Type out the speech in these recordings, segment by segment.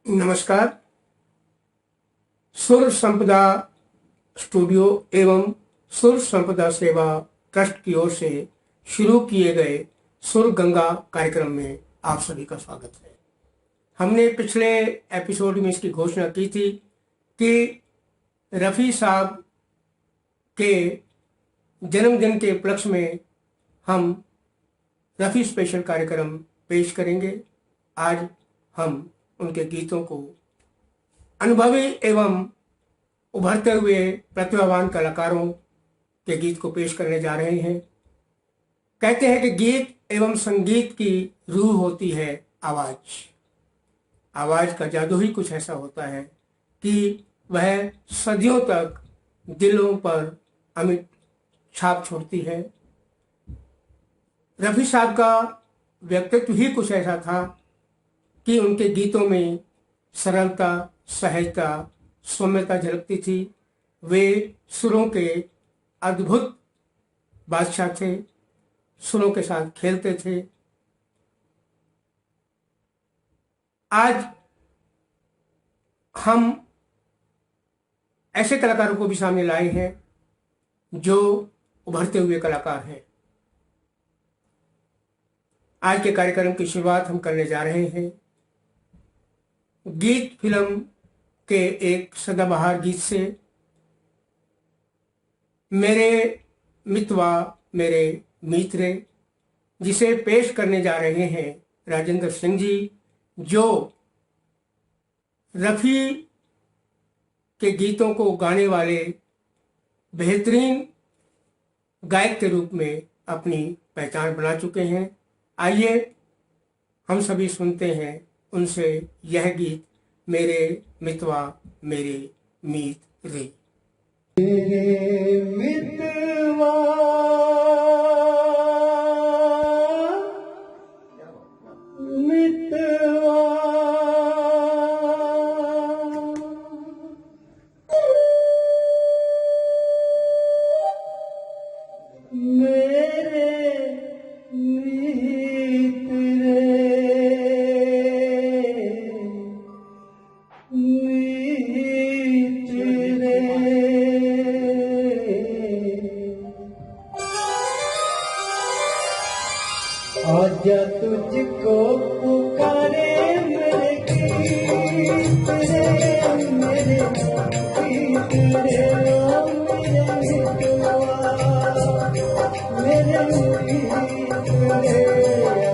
नमस्कार। सुर संपदा स्टूडियो एवं सुर संपदा सेवा ट्रस्ट की ओर से शुरू किए गए सुर गंगा कार्यक्रम में आप सभी का स्वागत है। हमने पिछले एपिसोड में इसकी घोषणा की थी कि रफ़ी साहब के जन्मदिन के उपलक्ष्य में हम रफ़ी स्पेशल कार्यक्रम पेश करेंगे। आज हम उनके गीतों को अनुभवी एवं उभरते हुए प्रतिभावान कलाकारों के गीत को पेश करने जा रहे हैं। कहते हैं कि गीत एवं संगीत की रूह होती है आवाज़। आवाज़ का जादू ही कुछ ऐसा होता है कि वह सदियों तक दिलों पर अमिट छाप छोड़ती है। रफ़ी साहब का व्यक्तित्व ही कुछ ऐसा था कि उनके गीतों में सरलता, सहजता, सौम्यता झलकती थी। वे सुरों के अद्भुत बादशाह थे, सुरों के साथ खेलते थे। आज हम ऐसे कलाकारों को भी सामने लाए हैं जो उभरते हुए कलाकार हैं। आज के कार्यक्रम की शुरुआत हम करने जा रहे हैं गीत फिल्म के एक सदाबहार गीत से। मेरे मितवा मेरे मित्रे, जिसे पेश करने जा रहे हैं राजेंद्र सिंह जी, जो रफ़ी के गीतों को गाने वाले बेहतरीन गायक के रूप में अपनी पहचान बना चुके हैं। आइए हम सभी सुनते हैं उनसे यह गीत, मेरे मितवा मेरे मीत रे। मेरे मितवा मितवा मेरे आजा तुझको पुकारे मेरे गीत रे, मेरे गीत रे, ओ मेरे मितवा मेरे गीत रे।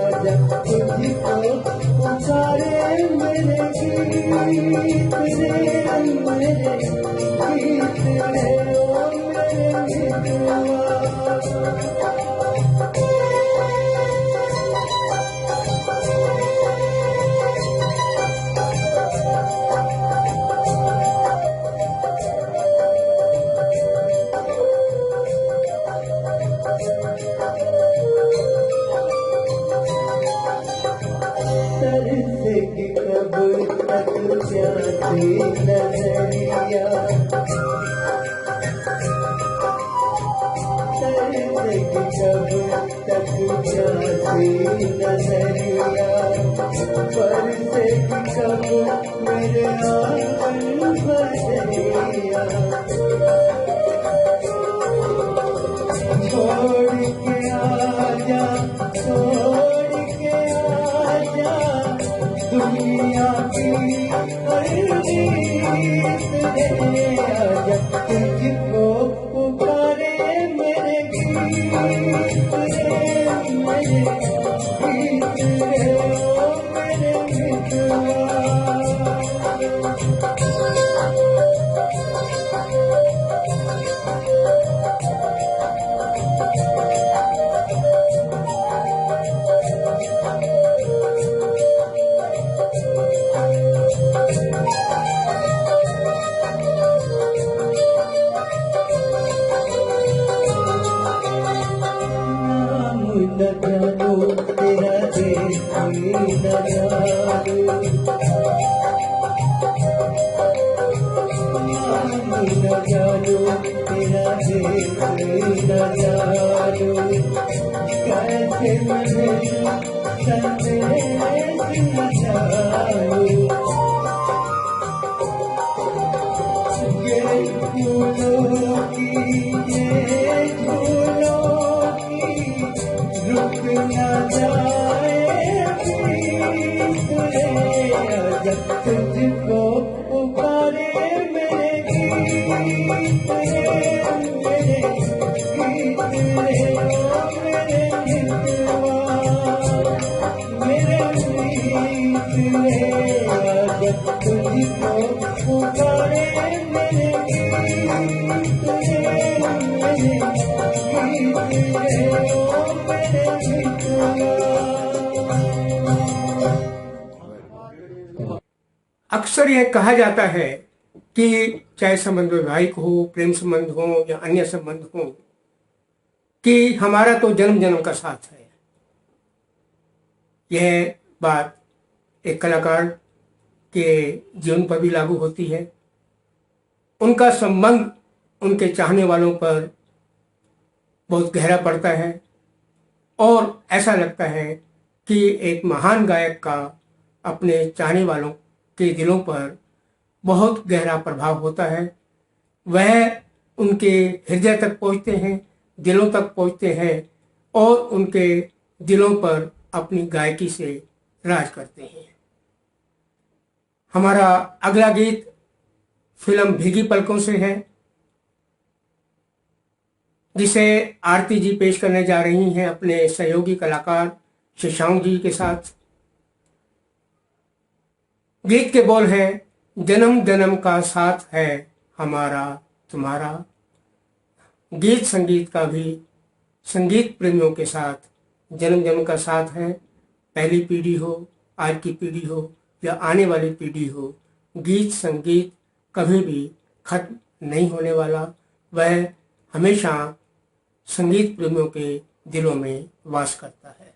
आजा तुझको पुकारे मेरे गीत रे, मेरे गीत रे, ओ मेरे मितवा। तरसेगी कब तक प्यासी नजरिया, तरसेगी कब तक प्यासी नजरिया, बरसेगी कब मेरे आंगन बजरिया। छोड़ के आजा, छोड़ के आजा दुनिया की हर रीत रे। आजा तुझको पुकारे मेरे गीत रे, मेरे गीत रे, ओ मेरे मितवा। न जानो तेरा देश न जानो, न जानो तेरा देश न जानो, कैसे मैं संदेश न जानो। जब तुझको पुकारे मेरे गीत रे, मेरे गीत रे, ओ मेरे मितवा, मेरे मीत रे, जब तुझको पुकारे मेरे गीत रे, मेरे गीत रे, ओ मेरे मितवा। अक्सर यह कहा जाता है कि चाहे संबंध वैवाहिक हो, प्रेम संबंध हो या अन्य संबंध हो, कि हमारा तो जन्म जन्म का साथ है। यह बात एक कलाकार के जीवन पर भी लागू होती है। उनका संबंध उनके चाहने वालों पर बहुत गहरा पड़ता है और ऐसा लगता है कि एक महान गायक का अपने चाहने वालों के दिलों पर बहुत गहरा प्रभाव होता है। वह उनके हृदय तक पहुंचते हैं, दिलों तक पहुंचते हैं और उनके दिलों पर अपनी गायकी से राज करते हैं। हमारा अगला गीत फिल्म भीगी पलकों से है, जिसे आरती जी पेश करने जा रही हैं अपने सहयोगी कलाकार शशांक जी के साथ। गीत के बोल हैं, जन्म जन्म का साथ है हमारा तुम्हारा। गीत संगीत का भी संगीत प्रेमियों के साथ जन्म जन्म का साथ है। पहली पीढ़ी हो, आज की पीढ़ी हो या आने वाली पीढ़ी हो, गीत संगीत कभी भी खत्म नहीं होने वाला। वह हमेशा संगीत प्रेमियों के दिलों में वास करता है।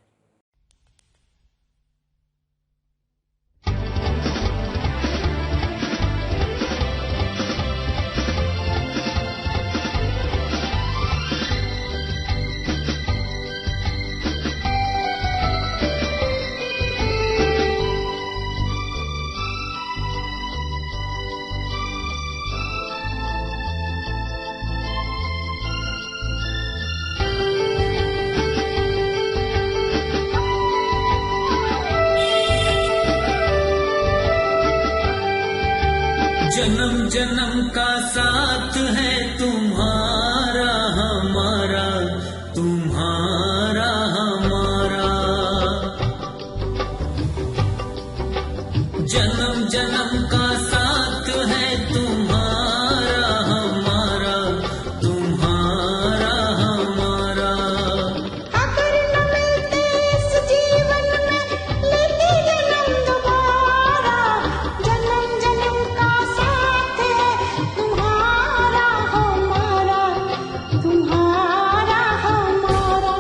जन्म जन्म का साथ है तुम्हारा हमारा, तुम्हारा हमारा। जन्म जन्म का साथ है तुम्हारा हमारा, तुम्हारा हमारा। अगर न मिलते इस जीवन में लेते जन्म दोबारा, जन्म जन्म का साथ है तुम्हारा हमारा, तुम्हारा हमारा।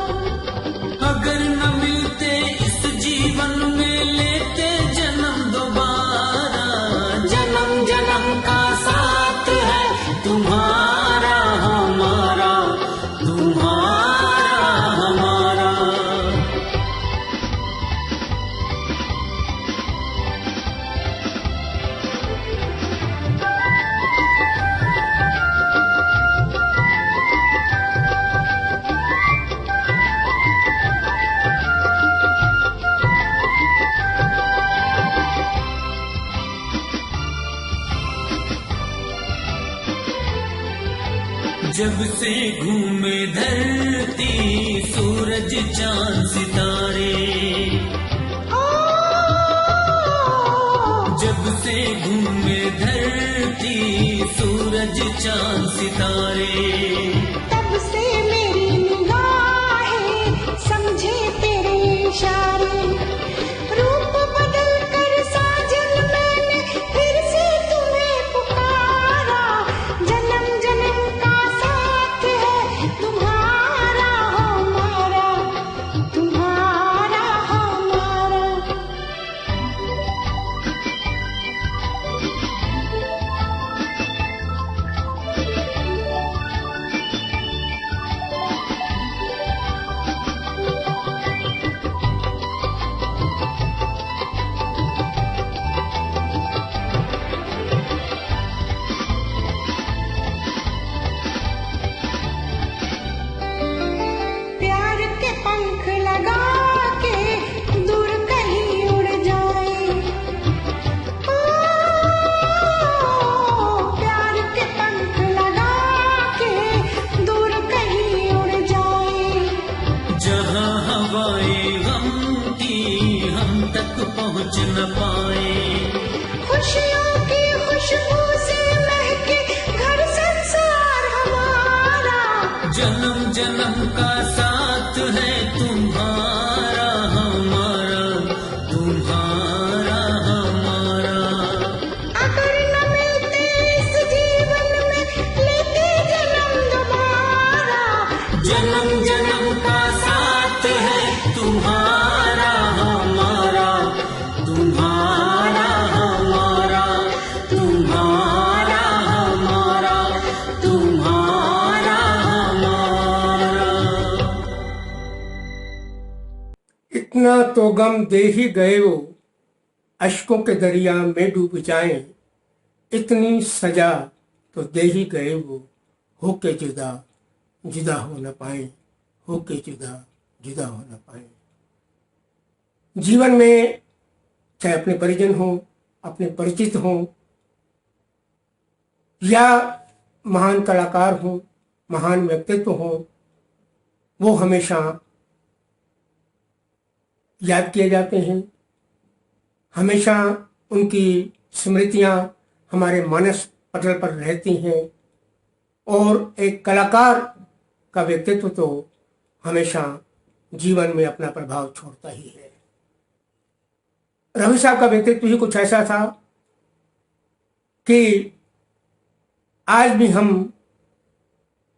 अगर न मिलते इस जीवन में लेते जन्म दोबारा, जन्म जन्म का साथ है तुम्हारा हमारा, तुम्हारा हमारा। जब से घूमे धरती सूरज चांद सितारे, जब से घूमे धरती सूरज चांद सितारे। तब से मेरी निगाहें समझे तेरे इशारे, रूप बदल कर साजन मैंने फिर से तुम्हें पुकारा। जन्म जन्म का साथ है तुम्हारा हमारा, तुम्हारा हमारा। पहुँच न पाए। खुशियों की खुशबू से महके घर संसार हमारा। जन्म जन्म का साथ है तुम्हारा हमारा, तुम्हारा हमारा। अगर न मिलते इस जीवन में लेते जन्म दोबारा। जन्म जन्म का साथ है तुम्हारा हमारा, तुम्हारा हमारा, तुम्हारा हमारा, तुम्हारा हमारा। इतना तो गम दे ही गए वो, अश्कों के दरिया में डूब जाएं। इतनी सजा तो दे ही गए वो, होके जुदा जुदा हो न पाए, होके जुदा जुदा हो न पाए। जीवन में चाहे अपने परिजन हो, अपने परिचित हो, या महान कलाकार हो, महान व्यक्तित्व हो, वो हमेशा याद किए जाते हैं। हमेशा उनकी स्मृतियां हमारे मानस पटल पर रहती हैं। और एक कलाकार का व्यक्तित्व तो हमेशा जीवन में अपना प्रभाव छोड़ता ही है। रवि साहब का व्यक्तित्व ही कुछ ऐसा था कि आज भी हम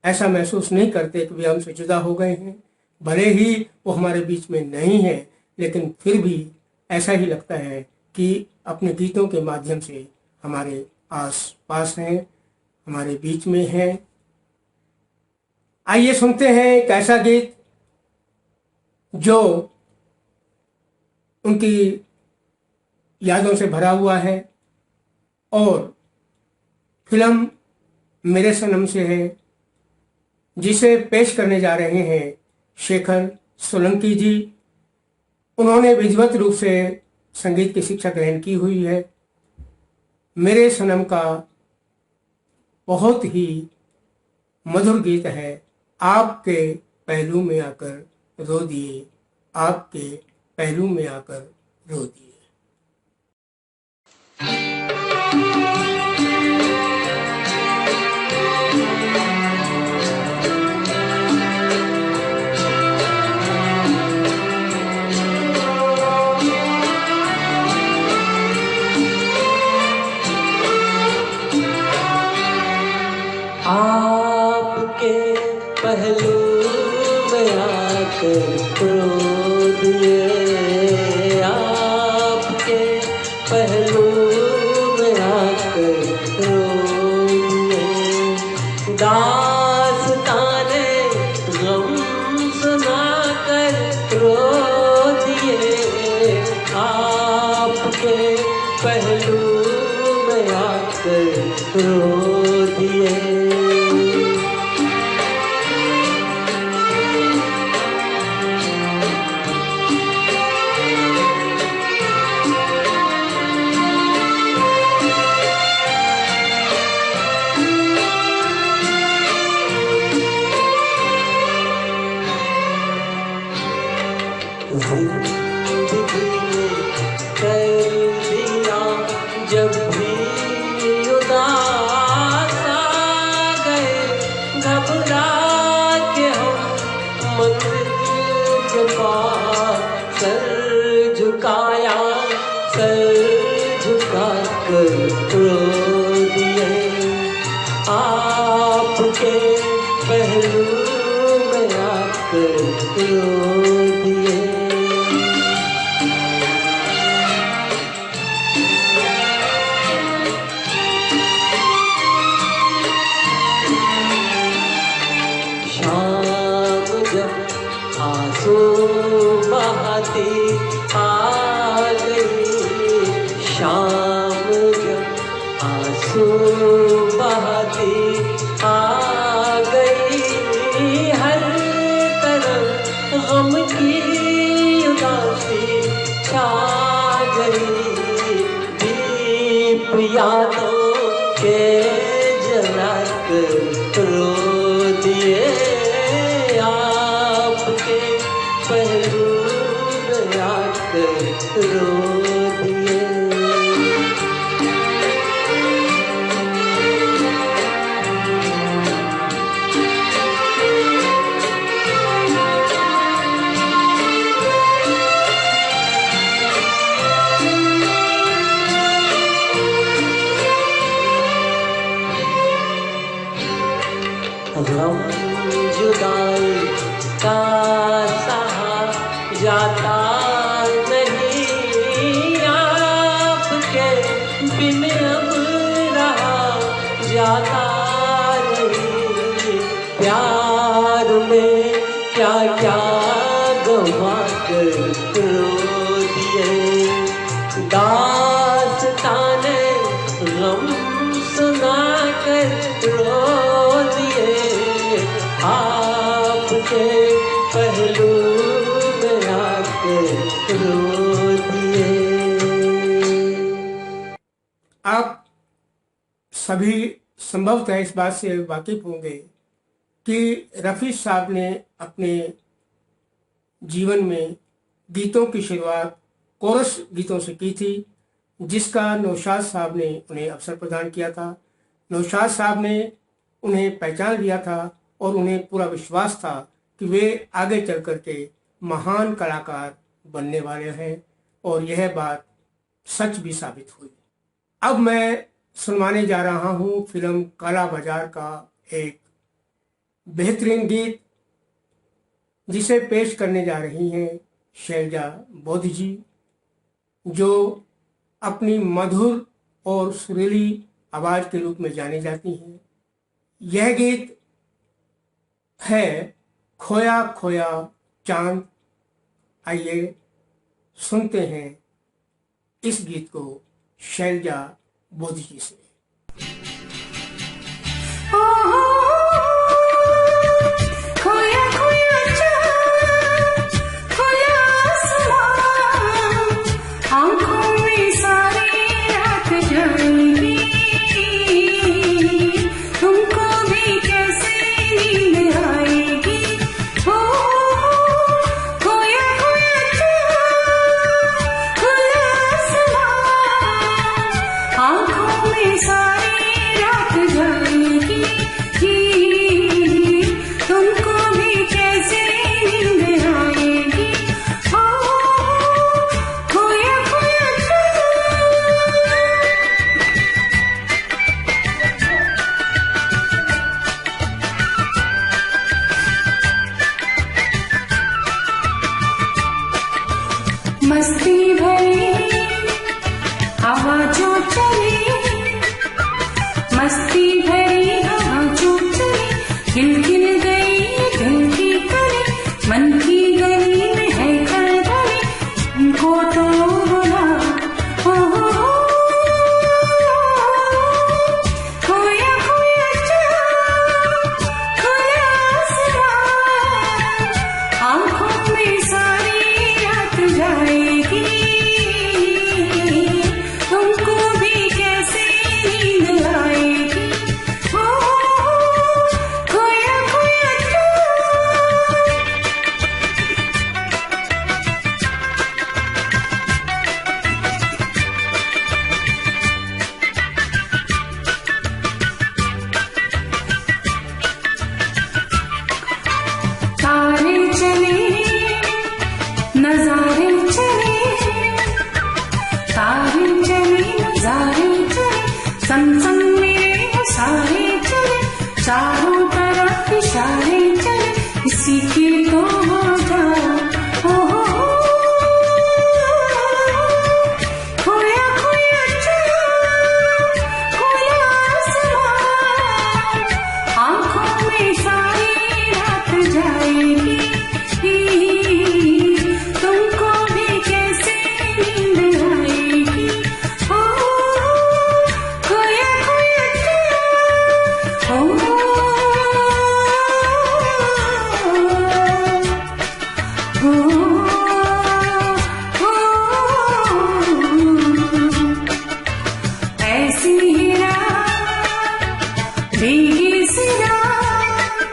ऐसा महसूस नहीं करते कि वे हमसे जुदा हो गए हैं। भले ही वो हमारे बीच में नहीं है, लेकिन फिर भी ऐसा ही लगता है कि अपने गीतों के माध्यम से हमारे आस पास हैं, हमारे बीच में हैं। आइए सुनते हैं एक ऐसा गीत जो उनकी यादों से भरा हुआ है और फिल्म मेरे सनम से है, जिसे पेश करने जा रहे हैं शेखर सोलंकी जी। उन्होंने विधिवत रूप से संगीत की शिक्षा ग्रहण की हुई है। मेरे सनम का बहुत ही मधुर गीत है, आपके पहलू में आकर रो दिए, आपके पहलू में आकर रो दिए। आपके पहलू में आकर रो दिए, आपके पहलू में आकर रो दिए। दास्ताने गम सुनाकर रो दिए, आपके पहलू में आकर रो दिए। जिंदगी में कर दिया जब भी उदास आ गए, घबरा के हम मंदिर के पास सर झुकाया, सर झुका कर रो दिए। आपके पहलू में आकर रो दिए। शाम जब आंसू बहाती आ गई, शाम जब आंसू बहाती आ गई, हर तरफ गम की उदासी छा गई। दीप यादों के जला कर रो दिए, आपके पहलू में आकर रो दिए। बिन अब रहा जाता नहीं। प्यार में क्या क्या गवा कर रो दिए, दास्ताने गम सुना कर रो दिए, आपके पहलू में आकर रो दिए। आप सभी संभवतः इस बात से वाकिफ होंगे कि रफ़ी साहब ने अपने जीवन में गीतों की शुरुआत कोरस गीतों से की थी, जिसका नौशाद साहब ने उन्हें अवसर प्रदान किया था। नौशाद साहब ने उन्हें पहचान लिया था और उन्हें पूरा विश्वास था कि वे आगे चल कर के महान कलाकार बनने वाले हैं, और यह बात सच भी साबित हुई। अब मैं सुनवाने जा रहा हूँ फिल्म काला बाजार का एक बेहतरीन गीत, जिसे पेश करने जा रही हैं शैलजा बोध जी, जो अपनी मधुर और सुरीली आवाज़ के रूप में जानी जाती हैं। यह गीत है खोया खोया चांद। आइए सुनते हैं इस गीत को शैलजा बोध जी से। खोया खोया चाँद, खोया आसमां, आँखों में सारी रात जाएगी, तुमको भी कैसे नींद आएगी। ओ खोया खोया चाँद, खोया आसमां, आँखों में सारी रात जाएगी, तुमको भी कैसे नींद आएगी। ओ खोया खोया मस्ती भरी हवा जो चली, मस्ती भरी हवा जो चली, हिल हिल गई दिल की कली, मन की गली में है खलबली, उनको तो बुला। ओ खोया खोया चाँद, खोया आसमां, आँखों में सारी रात जाएगी, तुमको भी कैसे नींद आएगी। ओ खोया खोया तारे चले नजारे चले, तारे चले नजारे चले, संग संग मेरे सारे चले, चारों तरफ इशारे चले, इसी की तो वजह। ओ खोया खोया चाँद, खोया आसमां, आँखों में सारी रात जाएगी, तुमको भी कैसे नींद आएगी। ओ खोया खोया चाँद, ओ ऐसी ही रात भीगी सी रात,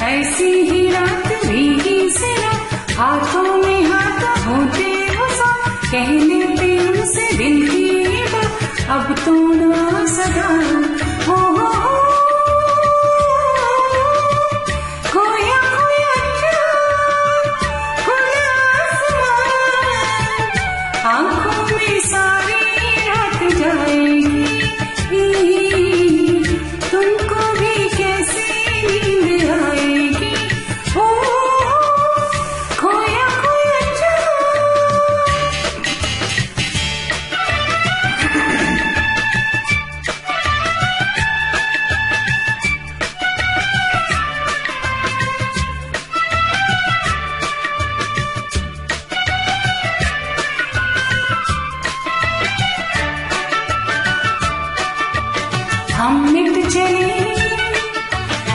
ऐसी ही रात भीगी सी रात, हाथों में हाथ होते हो साथ, कहने पे उनसे दिल की ये बात, अब तो ना सदा। ओ खोया खोया चाँद, खोया आसमां, आँखों में सारी रात जाएगी, तुमको भी कैसे नींद आएगी। ओ खोया खोया चाँद। हम मिट चले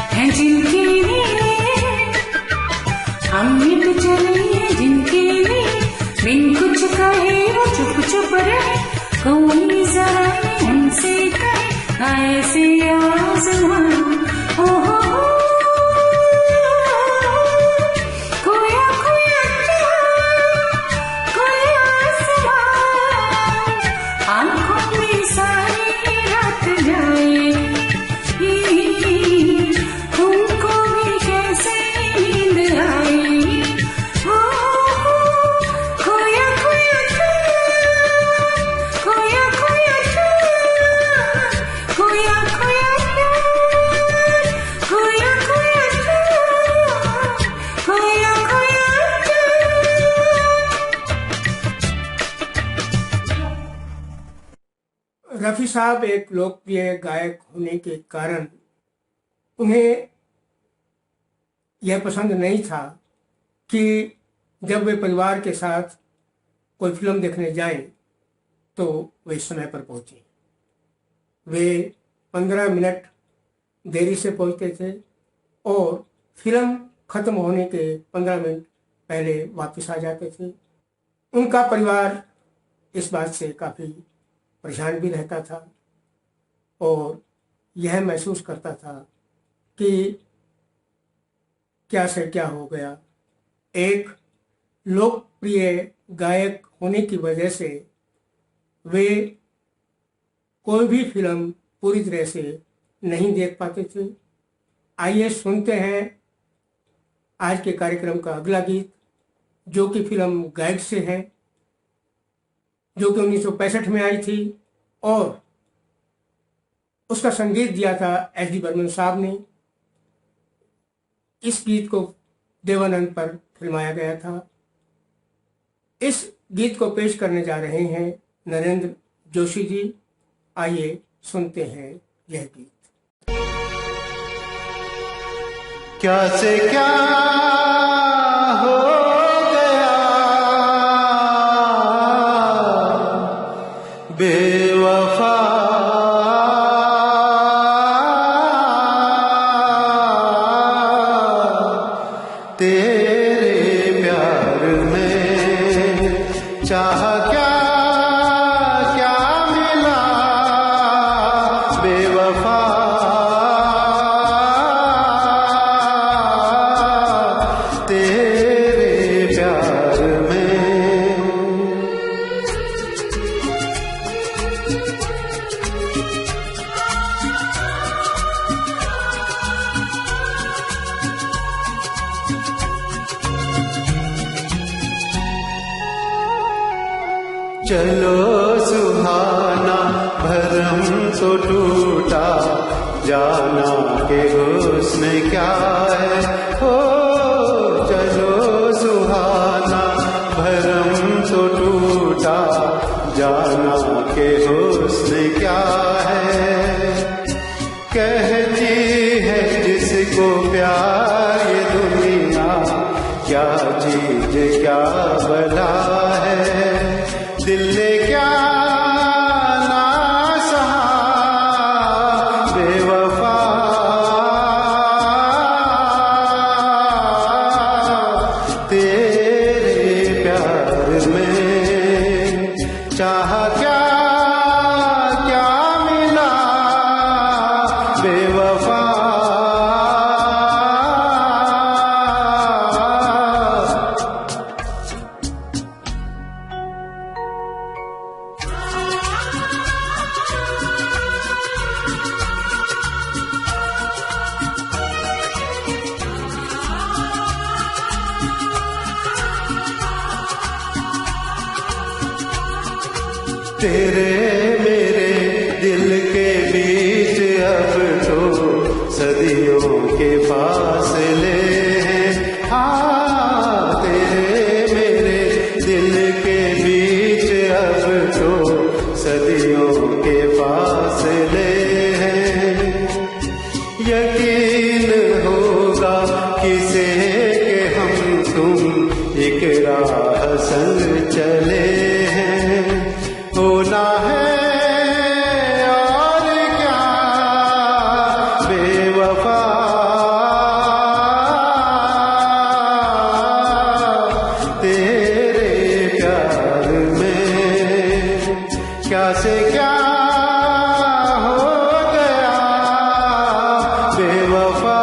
हैं जिनके लिए, हम मिट चले हैं जिनके लिए, बिन कुछ कहे वो चुप चुप रहे, कोई जरा हमसे कहे ऐसी आज़मां। ओ हो खोया खोया खोया आसमां, आंखों में सारी रात जाए, तुमको भी कैसे नींद आए। ओ खोया खोया खोया खोया खोया खोया खोया खोया खोया। रफी साहब एक लोकप्रिय गायक होने के कारण उन्हें यह पसंद नहीं था कि जब वे परिवार के साथ कोई फिल्म देखने जाएं तो वे समय पर पहुंचे। वे 15 मिनट देरी से पहुंचते थे और फिल्म खत्म होने के 15 मिनट पहले वापस आ जाते थे। उनका परिवार इस बात से काफ़ी परेशान भी रहता था और यह महसूस करता था कि क्या से क्या हो गया। एक लोकप्रिय गायक होने की वजह से वे कोई भी फिल्म पूरी तरह से नहीं देख पाते थे। आइए सुनते हैं आज के कार्यक्रम का अगला गीत, जो कि फिल्म गाइड से है, जो कि 1965 में आई थी और उसका संगीत दिया था एस.डी. बर्मन साहब ने। इस गीत को देवानंद पर फिल्माया गया था। इस गीत को पेश करने जा रहे हैं नरेंद्र जोशी जी। आइए सुनते हैं यह गीत। क्या से क्या हो गया बेवफा, तेरे प्यार में चाह क्या क्या मिला बेवफा, तेरे प्यार में। चलो सुहाना भरम तो टूटा, जाना के हुस्न क्या है हो। चलो सुहाना भरम तो टूटा, जाना के हुस्न क्या है। कहती है जिसको प्यार ये दुनिया, क्या चीज क्या भला है। दिल ने क्या ना सहा बेवफा, तेरे प्यार में चाह क्या क्या मिला बेवफा। तेरे मेरे दिल के बीच अब तो सदियों के फासले हैं। हाँ, तेरे मेरे दिल के बीच अब तो सदियों के फासले हैं। यकीन होगा किसे के हम तुम एक राह संग चले हैं। होना है और क्या क्या से क्या हो गया बेवफा,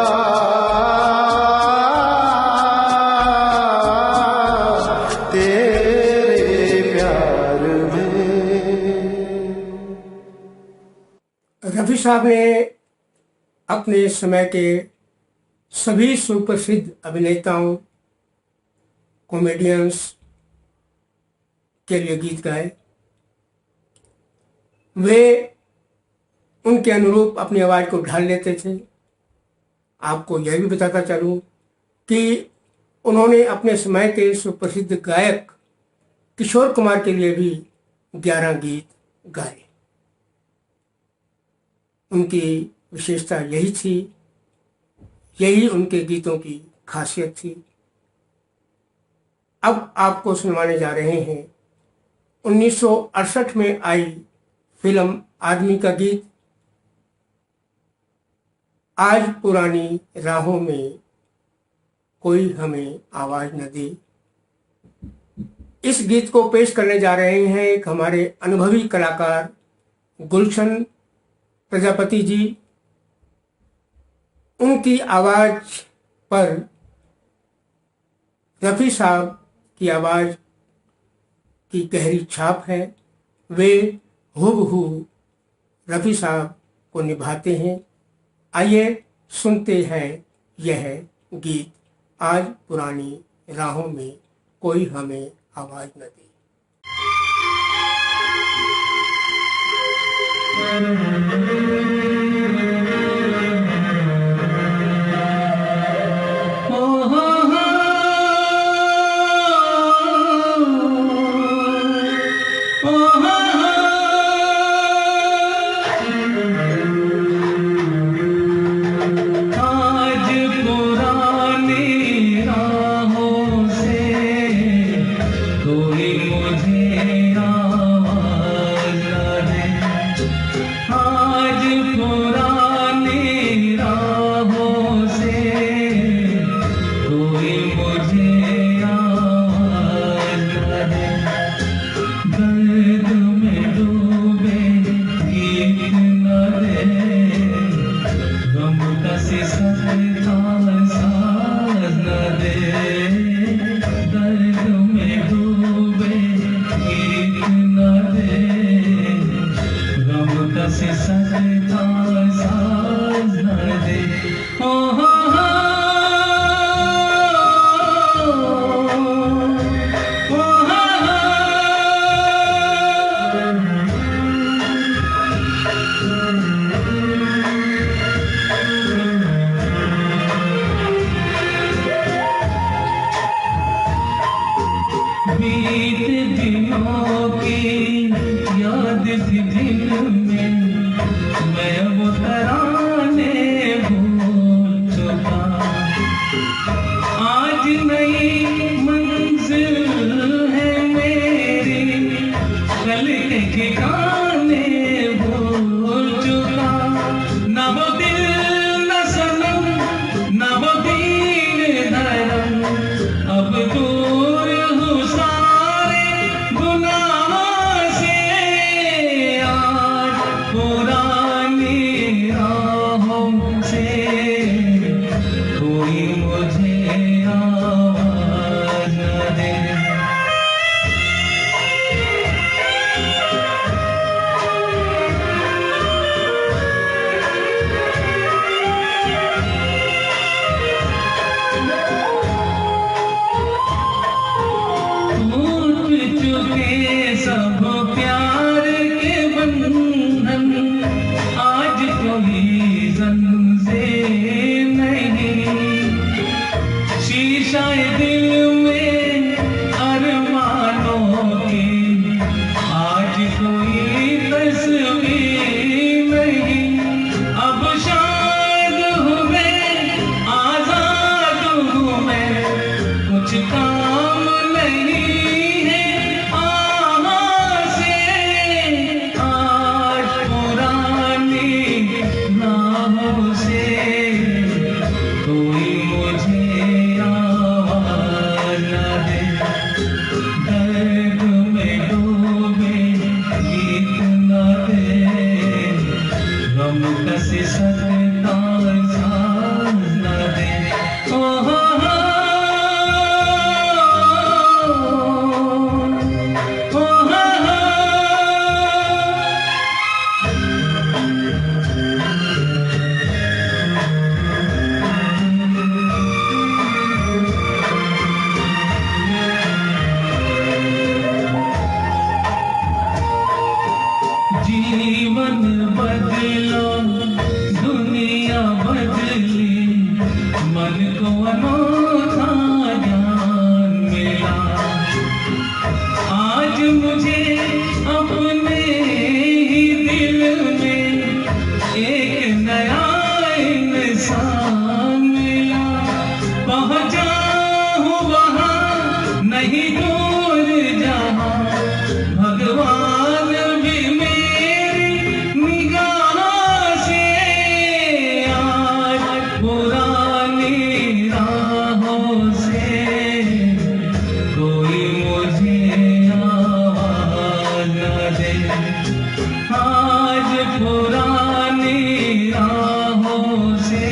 तेरे प्यार में। रफी साहब ने अपने समय के सभी सुप्रसिद्ध अभिनेताओं, कॉमेडियंस के लिए गीत गाए। वे उनके अनुरूप अपनी आवाज़ को ढाल लेते थे। आपको यह भी बताता चलूं कि उन्होंने अपने समय के सुप्रसिद्ध गायक किशोर कुमार के लिए भी 11 गीत गाए। उनकी विशेषता यही थी, यही उनके गीतों की खासियत थी। अब आपको सुनवाने जा रहे हैं 1968 में आई फिल्म आदमी का गीत, आज पुरानी राहों में कोई हमें आवाज न दे। इस गीत को पेश करने जा रहे हैं एक हमारे अनुभवी कलाकार गुलशन प्रजापति जी। उनकी आवाज पर रफी साहब की आवाज की गहरी छाप है। वे हूबहू रफी साहब को निभाते हैं। आइए सुनते हैं यह गीत, आज पुरानी राहों में कोई हमें आवाज न दे। न दे, गम कस सकता सांस न दे। ओ हो हो, ओ हो हो। जीवन बदलो, दुनिया बदली, मन को अनोखा ज्ञान मिला। आज मुझे अपने ही दिल में एक नया इंसान मिला। पहुंचा हूँ वहाँ नहीं दूर जहाँ, भगवान भी मेरी निगाह से आज पुरानी राहों से कोई मुझे आवाज न दे। आज पुरानी राहों से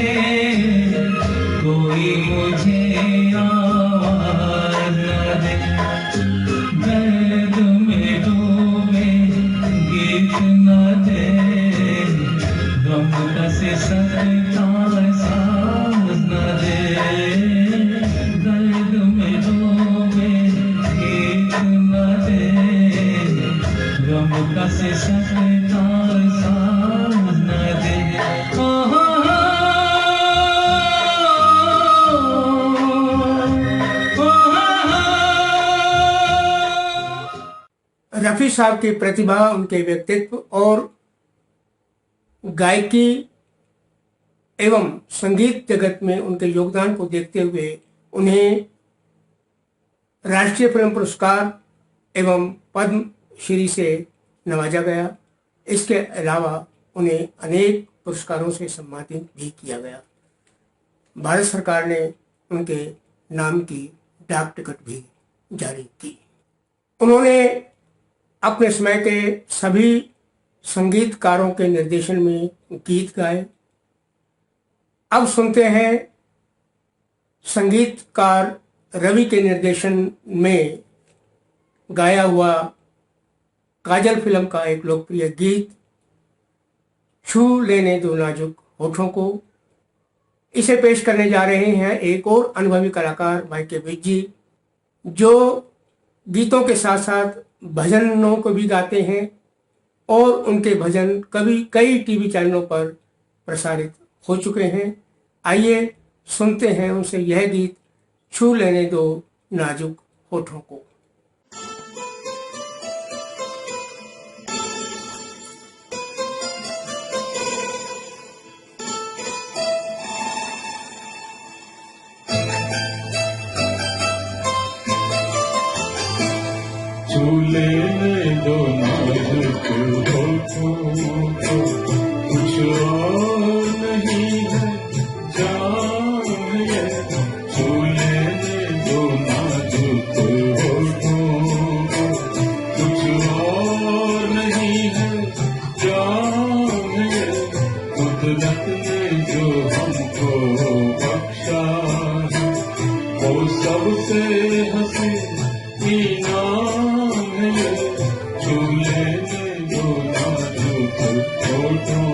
कोई मुझे आवाज न दे। दर्द में डूबे गीत न दे, गम कस सकता सांस न दे। दर्द में डूबे गीत न दे, गम कस सकता सांस न दे। ओ हो हो, ओ हो हो। रफी साहब की प्रतिभा, उनके व्यक्तित्व और गायकी एवं संगीत जगत में उनके योगदान को देखते हुए उन्हें राष्ट्रीय फिल्म पुरस्कार एवं पद्म श्री से नवाजा गया। इसके अलावा उन्हें अनेक पुरस्कारों से सम्मानित भी किया गया। भारत सरकार ने उनके नाम की डाक टिकट भी जारी की। उन्होंने अपने समय के सभी संगीतकारों के निर्देशन में गीत गाए। अब सुनते हैं संगीतकार रवि के निर्देशन में गाया हुआ काजल फिल्म का एक लोकप्रिय गीत छू लेने दो नाजुक होठों को। इसे पेश करने जा रहे हैं एक और अनुभवी कलाकार भाई के बीच जी, जो गीतों के साथ साथ भजनों को भी गाते हैं और उनके भजन कई टीवी चैनलों पर प्रसारित हो चुके हैं। आइए सुनते हैं उनसे यह गीत छू लेने दो नाजुक होठों को। छू लेने दो नाजुक होठों को, कुछ और नहीं है जान ये। छू लेने दो नाजुक होठों को, कुछ और नहीं है जान ये। कुदरत ने जो हमको बख्शा है, वो सबसे हंसी इनाम है। छू लेने दो नाजुक होठों को।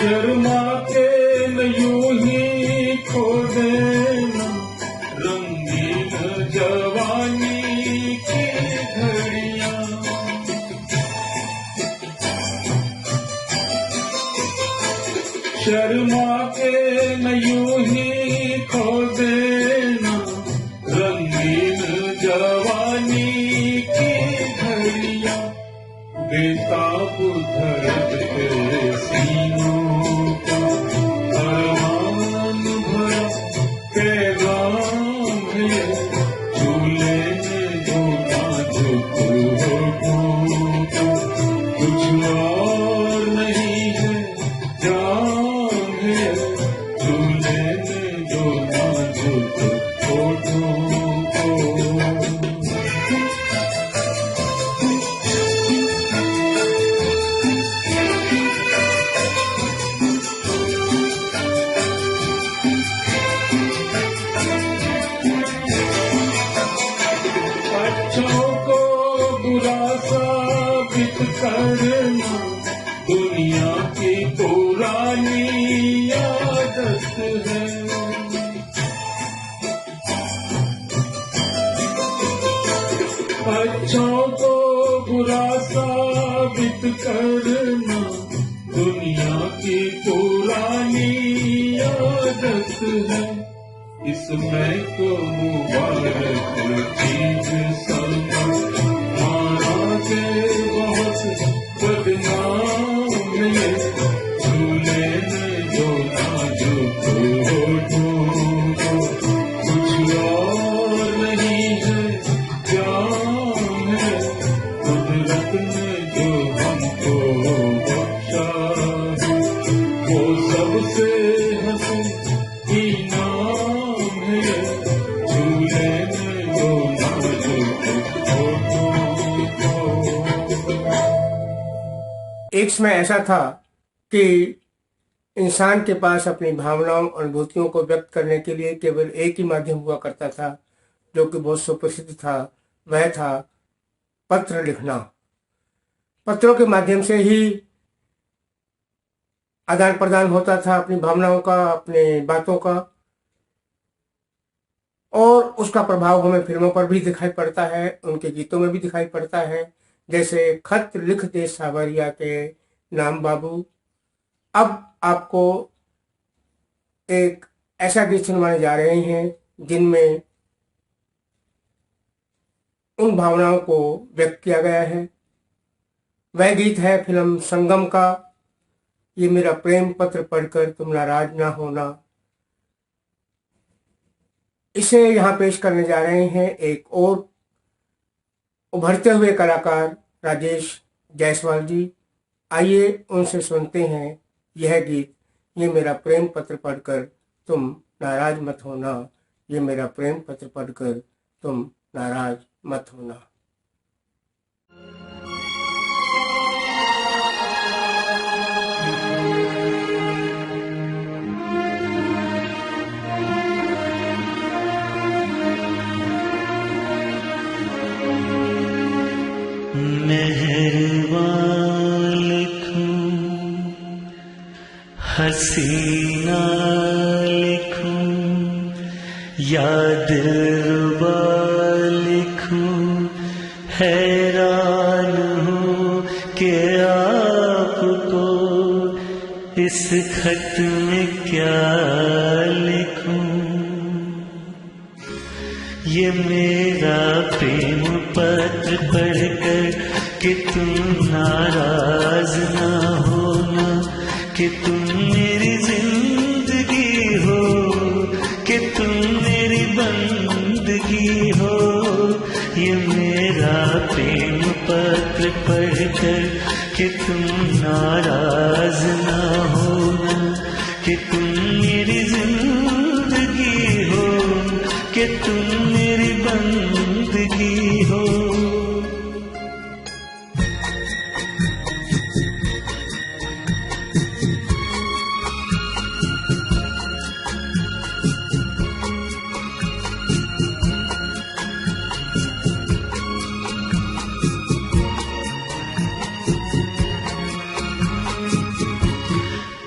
शर्मा के न यूं ही खो देना रंगीन जवानी की घड़ियां। शर्मा के न यूं ही खो देना रंगीन जवानी की घड़ियां। बेताब धड़कते सीनों का अरमान भरा पैगाम है। छू लेने दो नाजुक होठों को। करना दुनिया की पुरानी आदत है। अच्छों को बुरा साबित करना दुनिया की पुरानी आदत है। इसमें तो मुबारक चीज समझ मारा के बहुत बदनाम है। झूले में जो नाजुक होठों को कुछ और नहीं है जान है। कुदरत ने जो हमको बख्शा है वो सबसे हंसी इनाम है। झूले में जो नाजुक होठों को। एक समय ऐसा था कि इंसान के पास अपनी भावनाओं और अनुभूतियों को व्यक्त करने के लिए केवल एक ही माध्यम हुआ करता था, जो कि बहुत सुप्रसिद्ध था। वह था पत्र लिखना। पत्रों के माध्यम से ही आदान प्रदान होता था अपनी भावनाओं का, अपने बातों का, और उसका प्रभाव हमें फिल्मों पर भी दिखाई पड़ता है, उनके गीतों में भी दिखाई पड़ता है। जैसे खत लिख दे सावरिया के नाम बाबू। अब आपको एक ऐसा गीत सुनवाने जा रहे हैं जिनमें उन भावनाओं को व्यक्त किया गया है। वह गीत है फिल्म संगम का, ये मेरा प्रेम पत्र पढ़कर तुम नाराज ना होना। इसे यहाँ पेश करने जा रहे हैं एक और उभरते हुए कलाकार राजेश जायसवाल जी। आइए उनसे सुनते हैं यह गीत, ये मेरा प्रेम पत्र पढ़कर तुम नाराज मत होना। ये मेरा प्रेम पत्र पढ़कर तुम नाराज मत होना। मेहरबान लिखूं हसीना लिखूं या दिलरुबा लिखूं, हैरान हूँ कि आपको इस खत में क्या लिखूं। ये मेरा प्रेम पत्र पढ़कर कि तुम नाराज ना होना, कि तुम मेरी जिंदगी हो, कि तुम मेरी बंदगी हो। ये मेरा प्रेम पत्र पढ़कर कि तुम नाराज ना होना, कि तुम मेरी जिंदगी हो, कि तुम मेरी बंदगी हो।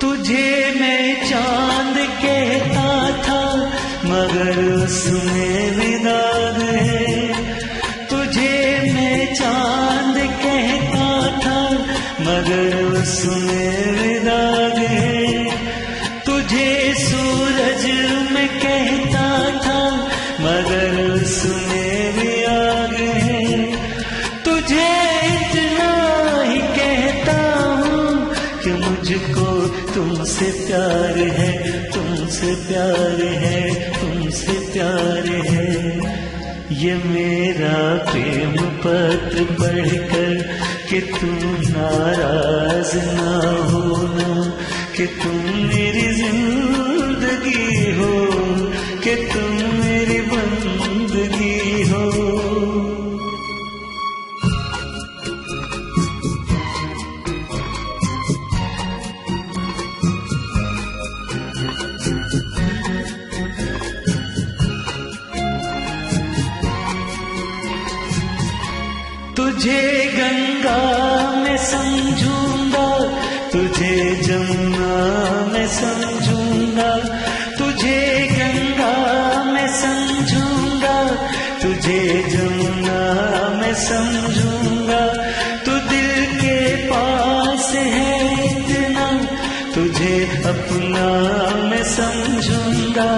तुझे मैं चांद कहता था मगर उसमें भी दाग है। तुझे मैं चांद कहता था मगर उसमें भी दाग है। तुझे सूरज में कहता था मगर उसमें भी आग है। तुझे इतना ही कहता हूँ कि मुझको तुमसे प्यार है, तुमसे प्यार है, तुमसे प्यार है। ये मेरा प्रेम पत्र पढ़कर कि तुम नाराज ना होना, कि तुम मेरी जिंदगी हो, कि तुम मेरी बंदगी हो। तुझे गंगा में तुझे जमुना मैं समझूंगा, तुझे गंगा मैं समझूंगा, तुझे जमुना मैं समझूंगा। तू दिल के पास है इतना, तुझे अपना मैं समझूंगा।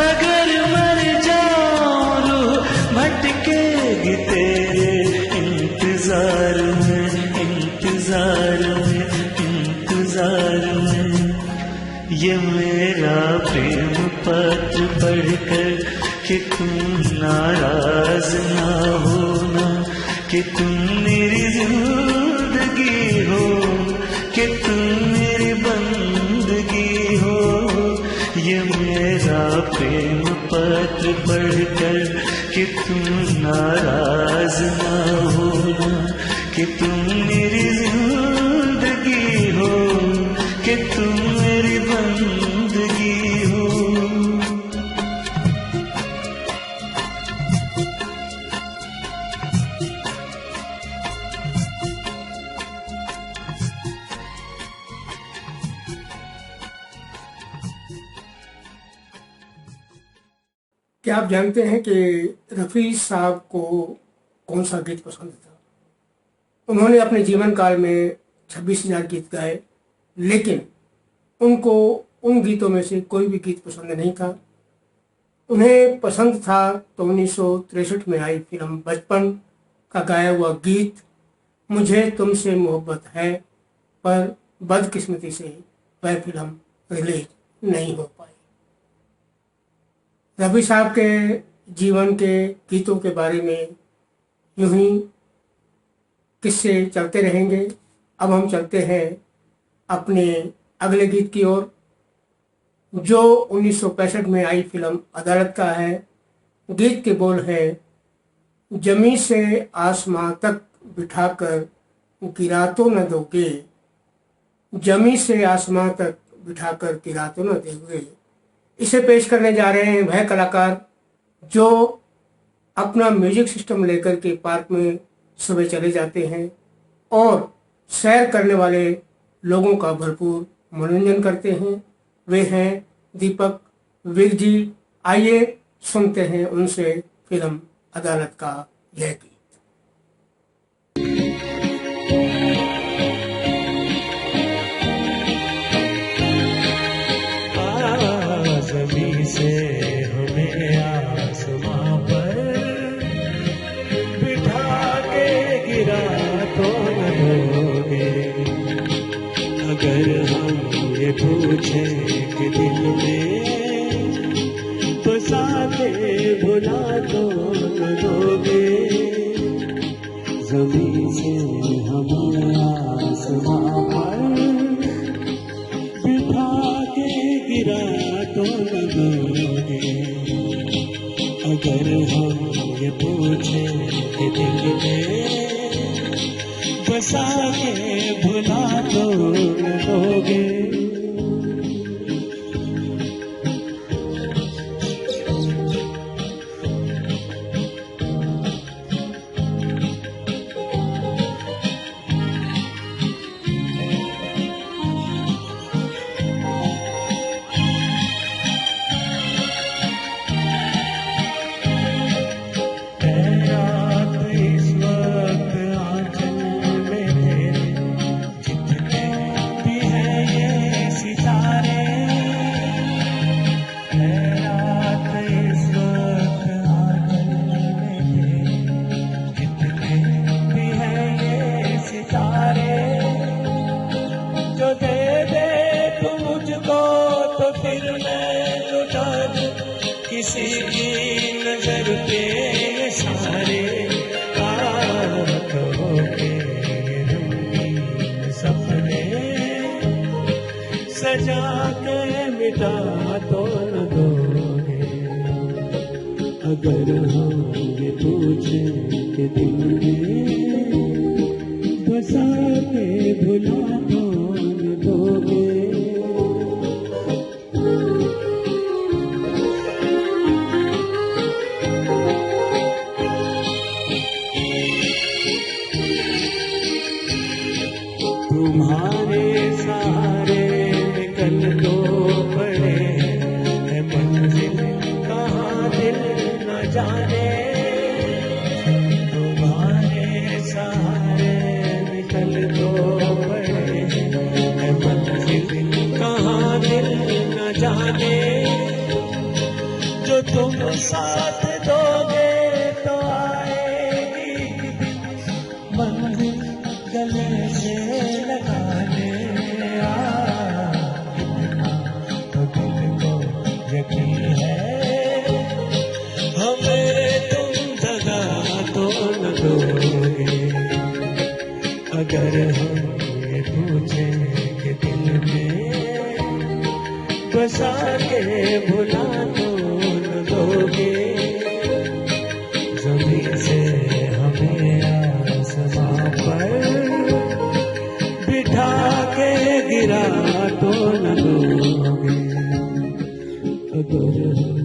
अगर मर जाऊं रूह भटकेगी तेरे इंतजार में, इंतजार में, इंतजार में। ये मेरा प्रेम पत्र पढ़कर कि तुम नाराज ना होना, कि तुम मेरी जिंदगी हो, कि तुम मेरी बंदगी हो। ये मेरा प्रेम पत्र पढ़कर कि तुम नाराज ना होना, कि तुम मेरी जिंदगी हो, कि तुम मेरी बंदगी हो। क्या आप जानते हैं कि रफ़ी साहब को कौन सा गीत पसंद था? उन्होंने अपने जीवन काल में 26,000 गीत गाए, लेकिन उनको उन गीतों में से कोई भी गीत पसंद नहीं था। उन्हें पसंद था तो 1963 में आई फिल्म बचपन का गाया हुआ गीत मुझे तुमसे मोहब्बत है, पर बदकिस्मती से वह फिल्म रिलीज नहीं हो पाई। रफ़ी साहब के जीवन के गीतों के बारे में यूं ही किस्से चलते रहेंगे। अब हम चलते हैं अपने अगले गीत की ओर, जो 1965 में आई फिल्म अदालत का है। गीत के बोल है, जमी से आसमां तक बिठाकर गिरा तो न दोगे, जमी से आसमां तक बिठाकर गिरा तो न दोगे। इसे पेश करने जा रहे हैं वह कलाकार जो अपना म्यूजिक सिस्टम लेकर के पार्क में सुबह चले जाते हैं और सैर करने वाले लोगों का भरपूर मनोरंजन करते हैं। वे हैं दीपक विग जी। आइए सुनते हैं उनसे फिल्म अदालत का यह गीत। जमीन से हमें आसमां पर बिठा के गिरा तो न दोगे। अगर हम ये पूछें कि दिल में बसा के भुला तो न दोगे। जमीन से हमें आसमां पर बिठा के गिरा तो न दोगे। अगर हम ये पूछें कि दिल में बसा के भुला तो न दोगे। किसी की नजर पे सारे आंखों के रंगीन सपने सजा के मिटा तो न दोगे। अगर हम ये पूछें कि दिल में बसा के भुला तो न दोगे। तुम्हारे साथ साथ दोगे तो आएगी मंजिल गले से लगाने तो दिल को यकीन है हमें तुम दगा तो न दोगे अगर हम ये पूछे कि दिल में बसा के भुला तो न दोगे जमीन से हमें आसमां पर बिठा के गिरा तो न दोगे अगर हम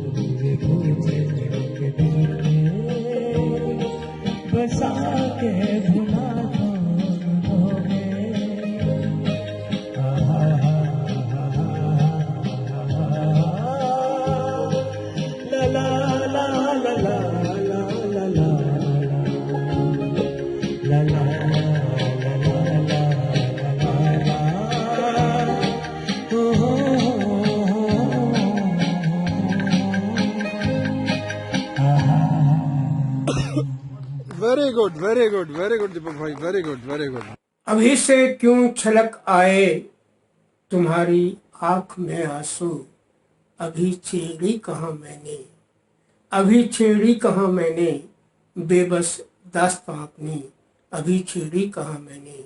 ये पूछे कि दिल में बसा के भुला तो न दोगे ला ला ला ला ला ला ला ला ला ला वेरी गुड दीपक भाई, वेरी गुड। अभी से क्यों छलक आए तुम्हारी आंख में आंसू, अभी छेड़ी कहाँ मैंने बेबस दास्तां अपनी, अभी छेड़ी कहाँ मैंने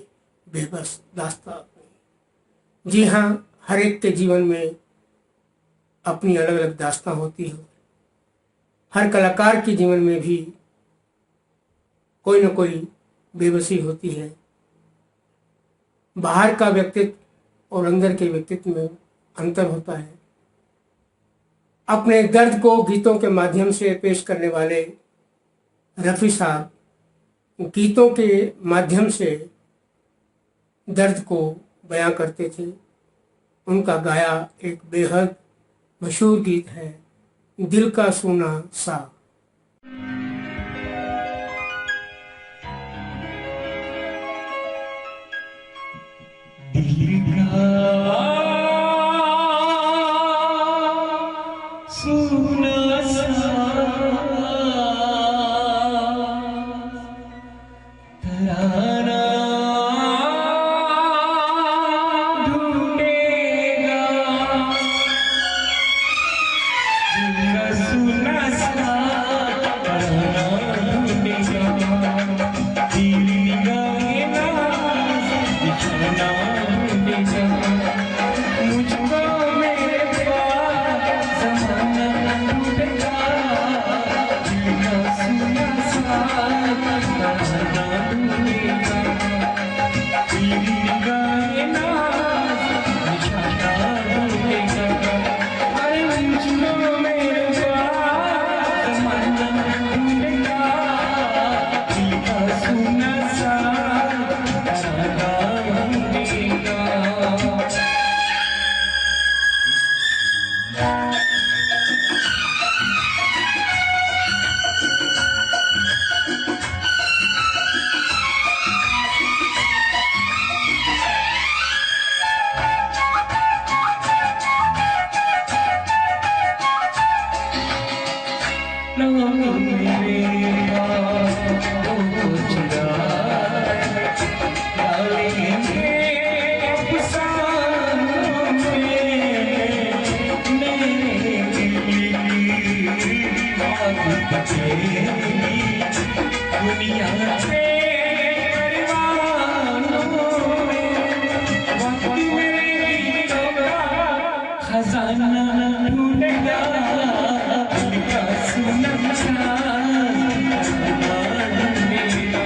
बेबस दास्तां अपनी। जी हाँ, हर एक के जीवन में अपनी अलग अलग दास्तां होती है। हर कलाकार के जीवन में भी कोई न कोई बेबसी होती है। बाहर का व्यक्तित्व और अंदर के व्यक्तित्व में अंतर होता है। अपने दर्द को गीतों के माध्यम से पेश करने वाले रफ़ी साहब गीतों के माध्यम से दर्द को बयां करते थे। उनका गाया एक बेहद मशहूर गीत है दिल का सूना सा। दिल का सूना सा तराना ढूंढेगा, दिल का सूना सा तराना ढूंढेगा, दिल निगाहे नाज़ निशाना मुझको मेरे पास ज़माना ढूंढेगा, दिल का सूना सा तराना ढूंढेगा, दिल निगाहे नाज़ निशाना ढूंढेगा। अरे मुझको मेरे पास ज़माना ढूंढेगा, दिल का सूना सा तराना ढूंढेगा। दुनिया से परवानों में वक्त मेरे गीतों का खजाना ढूंढेगा, दिल का सूना सा तराना ढूंढेगा,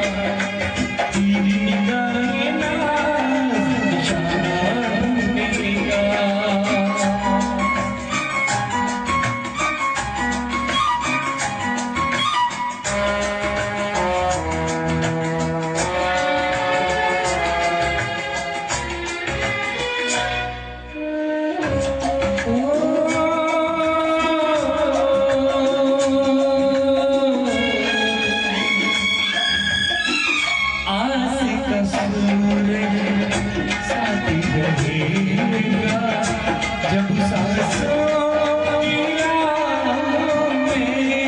दिल निगाहे नाज़ निशाना ढूंढेगा। जब सांसों की राहों में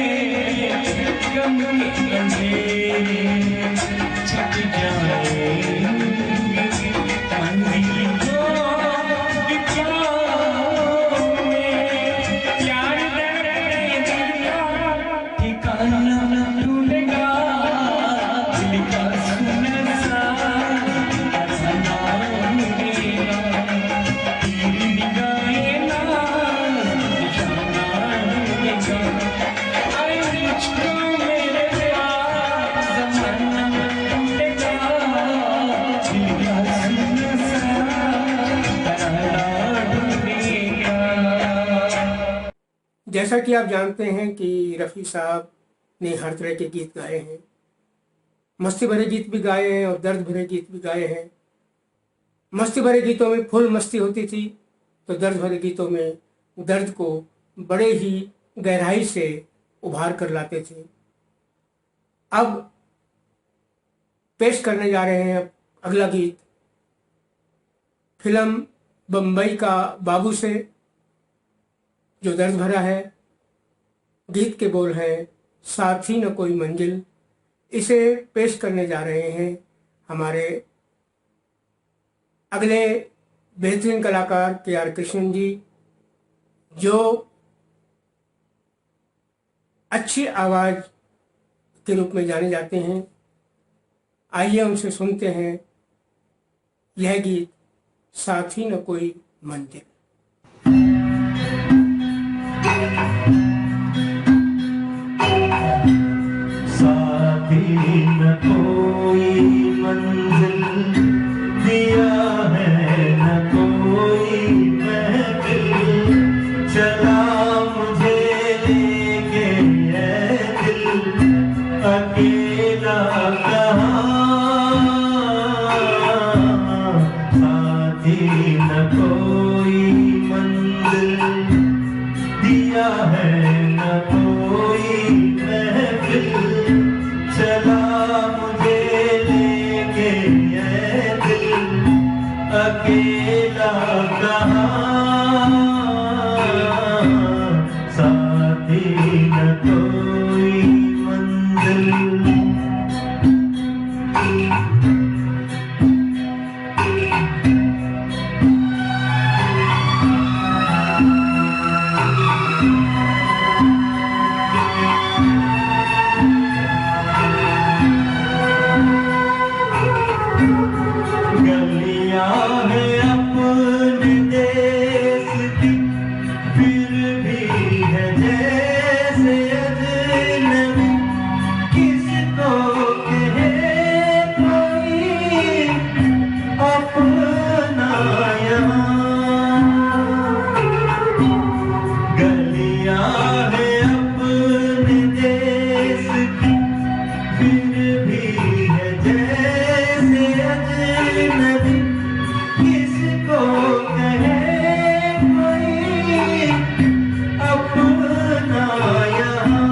जैसा कि आप जानते हैं कि रफ़ी साहब ने हर तरह के गीत गाए हैं, मस्ती भरे गीत भी गाए हैं और दर्द भरे गीत भी गाए हैं। मस्ती भरे गीतों में फुल मस्ती होती थी, तो दर्द भरे गीतों में दर्द को बड़े ही गहराई से उभार कर लाते थे। अब पेश करने जा रहे हैं अगला गीत फिल्म बम्बई का बाबू से, जो दर्द भरा है। गीत के बोल हैं साथी न कोई मंजिल। इसे पेश करने जा रहे हैं हमारे अगले बेहतरीन कलाकार के.आर. कृष्णन जी, जो अच्छी आवाज़ के रूप में जाने जाते हैं। आइए उनसे सुनते हैं यह गीत साथी न कोई मंजिल। साथी न कोई मंजिल दिया है, न कोई महफिल चला मुझे लेके ये दिल, अकेला कहाँ। साथी न कोई मंजिल दिया है, न कोई महफिल चला मुझे लेके ये दिल, अकेला कहाँ। साथी न कोई मंजिल। गलियां हैं अपने देश की, फिर भी है जैसे अजनबी। किसको कहे कोई अपना यहाँ। गलियां हैं अपने देश की, फिर भी है जैसे अजनबी। किसको कहे कोई अपना यहाँ।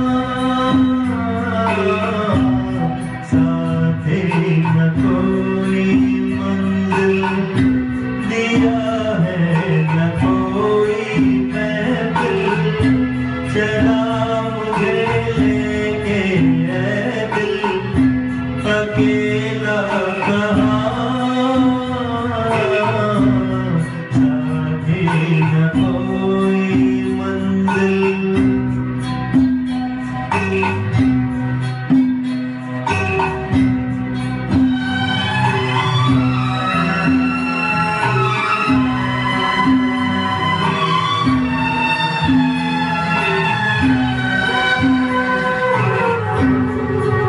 साथी न कोई मंजिल दिया है, न कोई महफिल चला मुझे लेके ये दिल, अकेला कहाँ। साथी न कोई मंजिल।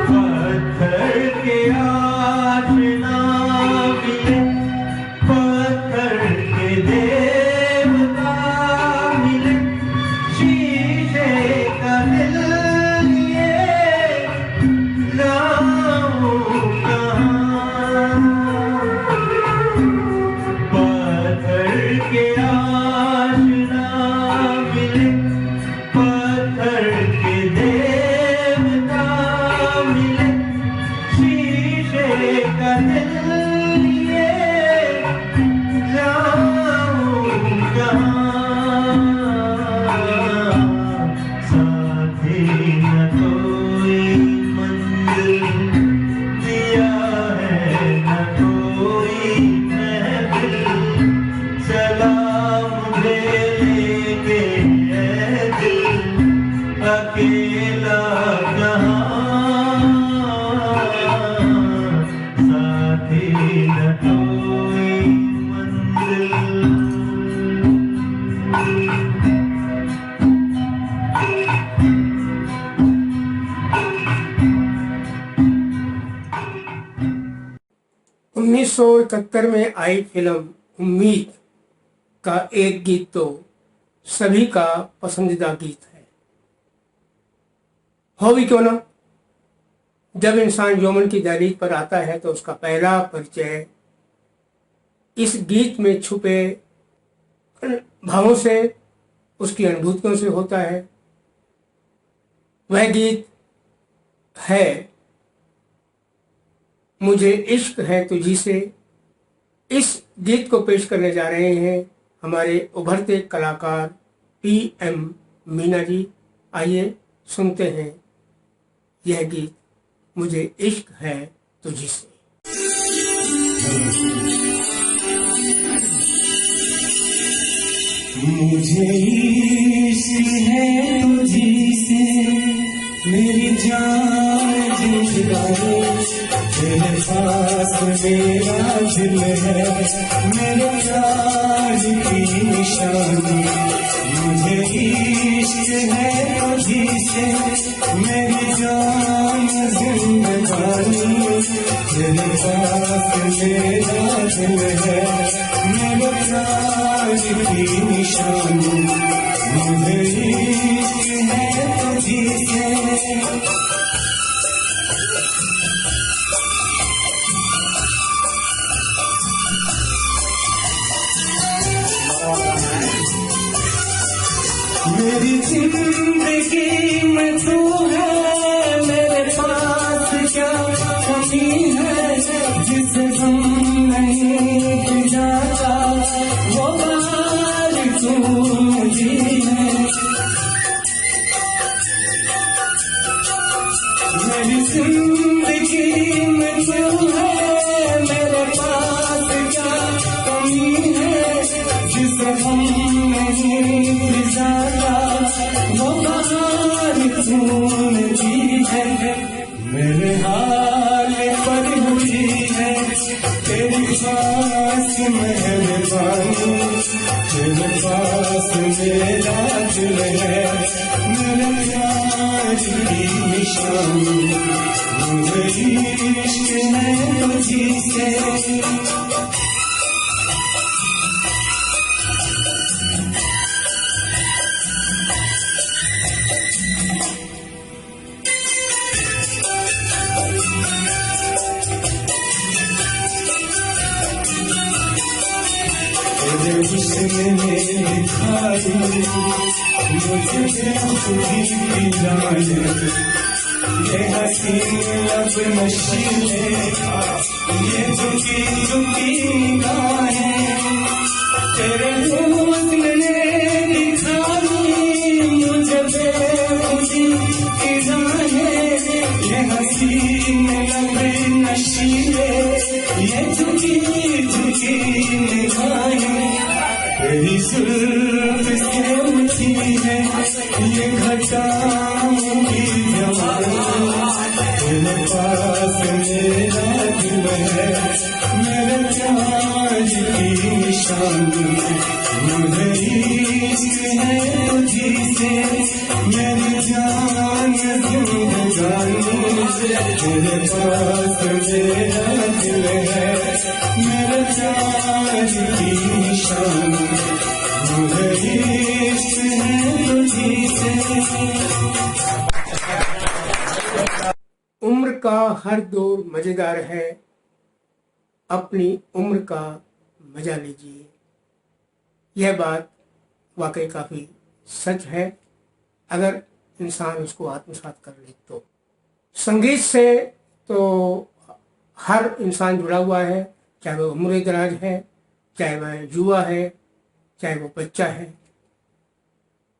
पत्थर के आशना मिले, पत्थर के देवता मिले। शीशे का दिल लिए जाऊं कहाँ। पत्थर के आशना मिले, पत्थर के देवता मिले। शीशे का दिल लिए जाऊं कहाँ। साथी न कोई मंजिल दिया है, न कोई महफिल चला मुझे लेके ये दिल, अकेला कहाँ। साथी न कोई मंजिल। 1971 में आई फिल्म उम्मीद का एक गीत तो सभी का पसंदीदा गीत है। हो भी क्यों ना, जब इंसान यौवन की दहलीज पर आता है तो उसका पहला परिचय इस गीत में छुपे भावों से, उसकी अनुभूतियों से होता है। वह गीत है मुझे इश्क है तुझी से। इस गीत को पेश करने जा रहे हैं हमारे उभरते कलाकार PM मीना जी। आइए सुनते हैं यह गीत मुझे इश्क है तुझी से। मुझे इश्क है तुझी से, मेरी जान जिंदगानी, तेरे पास मेरा दिल है, मेरे प्यार की निशानी। मुझे इश्क है तुझी से, मेरी जान जिंदगानी, तेरे पास मेरा दिल है, मेरे प्यार की निशानी। मुझे इश्क है तुझी से। मेरी जिंदगी में तू है, मेरे पास क्या कमी है, जिसे हम नहीं जाता वो बाहर तू मुझी है। मेरी जिंदगी में तू है, मेरे पास क्या कमी है, जिसे हम नहीं जाता वो बाहर तू मुझी है। मेरे हाल पर हुई है तेरी खास मेहरबानी, तेरे पास मेरा दिल है, मेरे प्यार की निशानी। मुझे इश्क है तुझी से। तेरे हुस्न ने दिखाई मुझे खुदी की रायत, ये हसीन लब नशीले, ये झुकी झुकी निगाहें। तेरे हुस्न ने दिखाई मुझे बेखुदी की राहें, ये हसीन लब नशीले, ये झुकी झुकी निगाहें। तेरी जुल्फ से उठी है ये घटाओं की जवानी, तेरे पास मेरा दिल है, मेरे प्यार की निशानी। मुझे इश्क है तुझी से, मेरी जान जिंदगानी, तेरे पास मेरा दिल है, मेरे प्यार की निशानी। मुझे इश्क है तुझी से। उम्र का हर दौर मजेदार है, अपनी उम्र का मजा लीजिए। यह बात वाकई काफी सच है अगर इंसान उसको आत्मसात कर ले तो। संगीत से तो हर इंसान जुड़ा हुआ है, चाहे वह उम्र दराज है, चाहे वह युवा है, चाहे वो बच्चा है।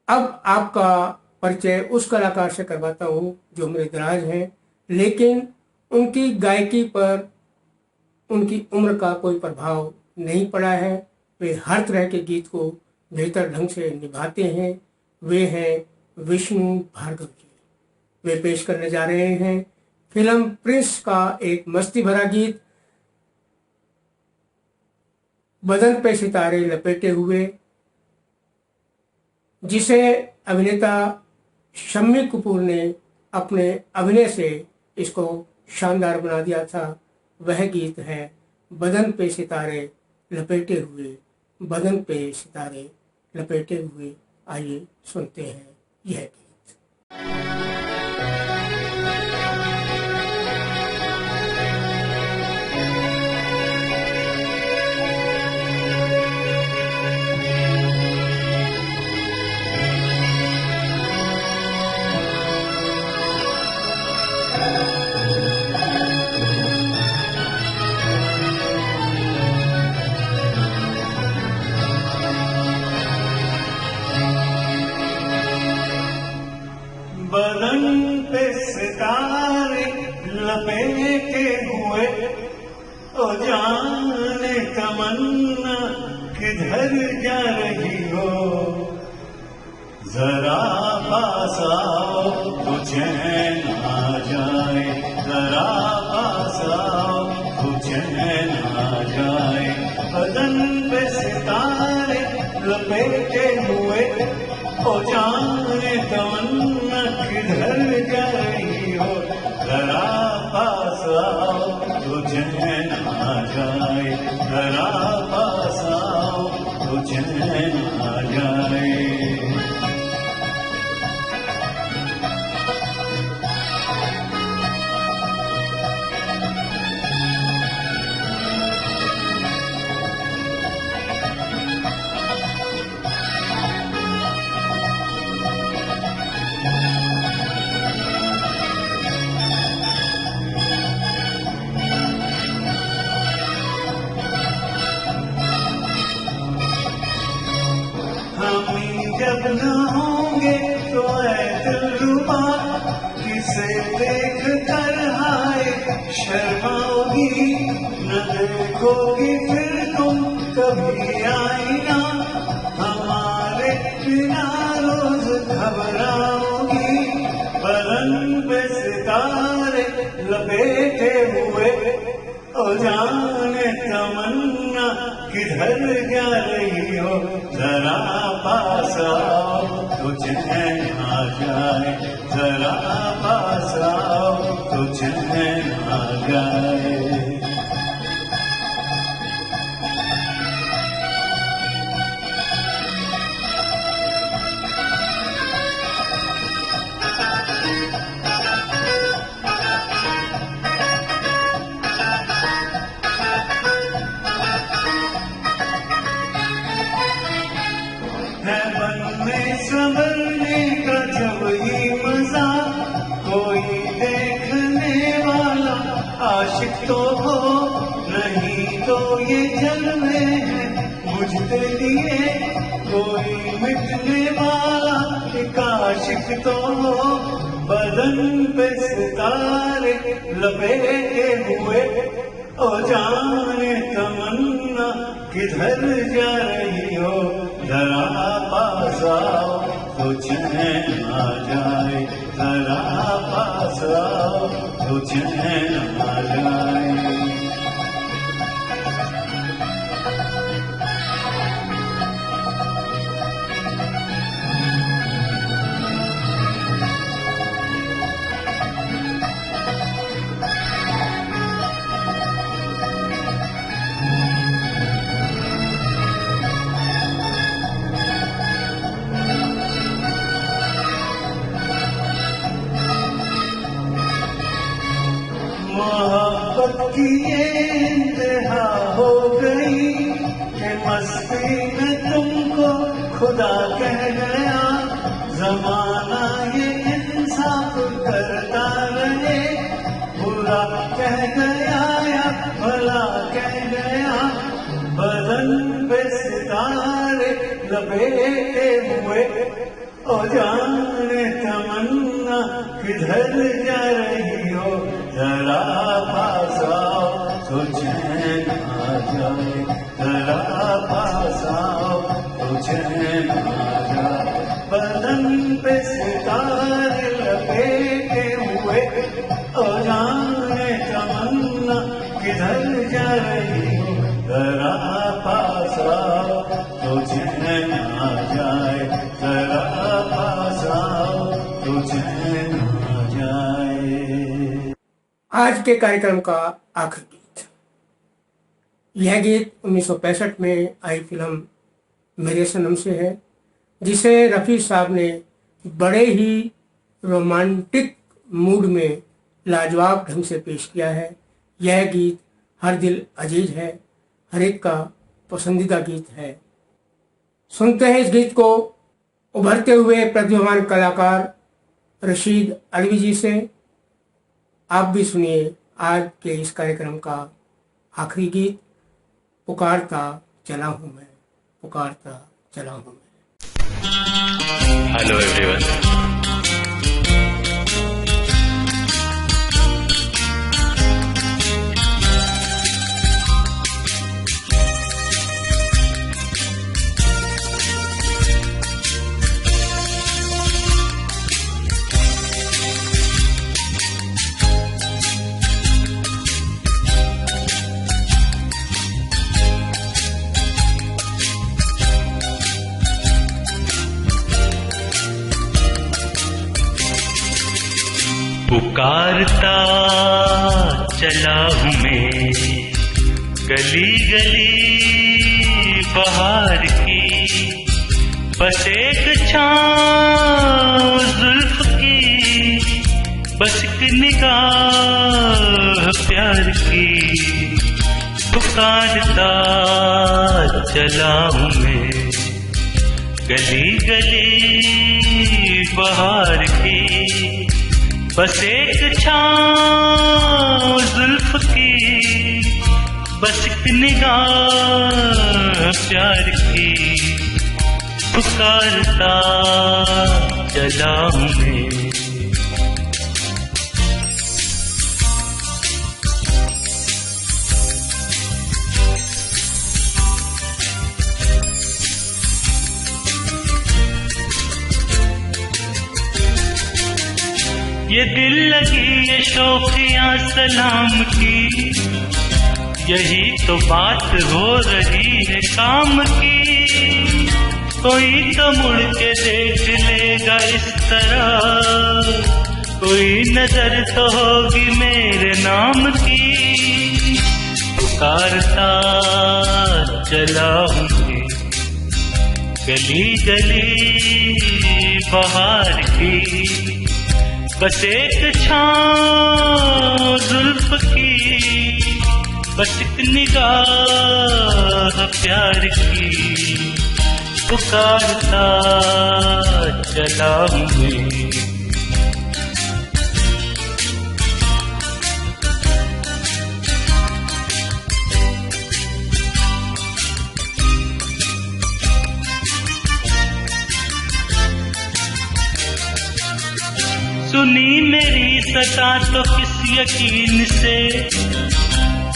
अब आपका परिचय उस कलाकार से करवाता हूँ जो उम्र दराज हैं, लेकिन उनकी गायकी पर उनकी उम्र का कोई प्रभाव नहीं पड़ा है। वे हर तरह के गीत को बेहतर ढंग से निभाते हैं। वे हैं विष्णु भार्गव जी। वे पेश करने जा रहे हैं फिल्म प्रिंस का एक मस्ती भरा गीत बदन पे सितारे लपेटे हुए, जिसे अभिनेता शम्मी कपूर ने अपने अभिनय से इसको शानदार बना दिया था। वह गीत है बदन पे सितारे लपेटे हुए, बदन पे सितारे लपेटे हुए। आइए सुनते हैं यह गीत। लपेटे हुए ओ जाने तमन्ना किधर जा रही हो, जरा पास आओ तो चैन आ जाए, जरा पास आओ तो चैन आ जाए। बदन पे सितारे लपेटे हुए ओ जाने तमन्ना किधर जा रही हो, जरा पास आओ तो चैन आ जाए, जरा पास आओ तो चैन आ जाए। जब न होंगे तो ऐ दिलरुबा किसे देख कर हाय शर्माओगी, न देखोगी फिर तुम कभी आईना, हमारे बिना रोज घबराओगी। बदन पे सितारे लपेटे हुए ओ जाने तमन्ना किधर जा रही हो, जरा पास आओ तो चैन आ जाए, जरा पास आओ तो चैन आ जाए। है बनने संवरने का जब ही मजा, कोई देखने वाला आशिक तो हो, नहीं तो ये जलवे हैं मुझसे लिए, कोई मिटने वाला एक आशिक तो हो। बदन पे सितारे लपेटे हुए ओ जाने तमन्ना किधर जा रही हो, जरा पास आओ तो चैन आ जाए, जरा पास आओ तो चैन आ जाए। मोहब्बत की ये इंतहा हो गई कि मस्ती में तुमको खुदा कह गया, जमाना ये इंसाफ करता रहे, बुरा कह गया या भला कह गया। बदन पे सितारे लपेटे हुए ओ जाने तमन्ना किधर जा रही हो, जरा पास आओ तो चैन आ जाए, जरा पास आओ तो चैन आ जाए। बदन पे सितारे लपेटे हुए ओ जाने तमन्ना किधर जा रही हो, जरा पास आओ तो चैन आ जाए, जरा पास आओ तो चैन आ जाए। आज के कार्यक्रम का आखिरी गीत, यह गीत 1965 में आई फिल्म मेरे सनम से है, जिसे रफ़ी साहब ने बड़े ही रोमांटिक मूड में लाजवाब ढंग से पेश किया है। यह गीत हर दिल अजीज है, हर एक का पसंदीदा गीत है। सुनते हैं इस गीत को उभरते हुए प्रतिभावान कलाकार रशीद अलवी जी से। आप भी सुनिए आज के इस कार्यक्रम का आखिरी गीत, पुकारता चला हूँ मैं, पुकारता चला हूँ मैं। हेलो एवरीवन, पुकारता चला हूँ मैं गली गली बहार की, बस एक छाँव जुल्फ की, बस एक निगाह प्यार की। पुकारता चला हूँ मैं गली गली बहार की, बस एक छाँव जुल्फ की, बस एक निगाह प्यार की। पुकारता चला हूँ मैं। ये दिल लगी ये शौकियाँ सलाम की, यही तो बात हो रही है काम की। कोई तो मुड़ के देख लेगा इस तरह, कोई नजर तो होगी मेरे नाम की। पुकारता चला हूँ गली गली बहार की, बस एक छाँव जुल्फ की, बस एक निगाह प्यार की। पुकारता चला हूँ मैं। सुनी मेरी सदा तो किस यकीन से,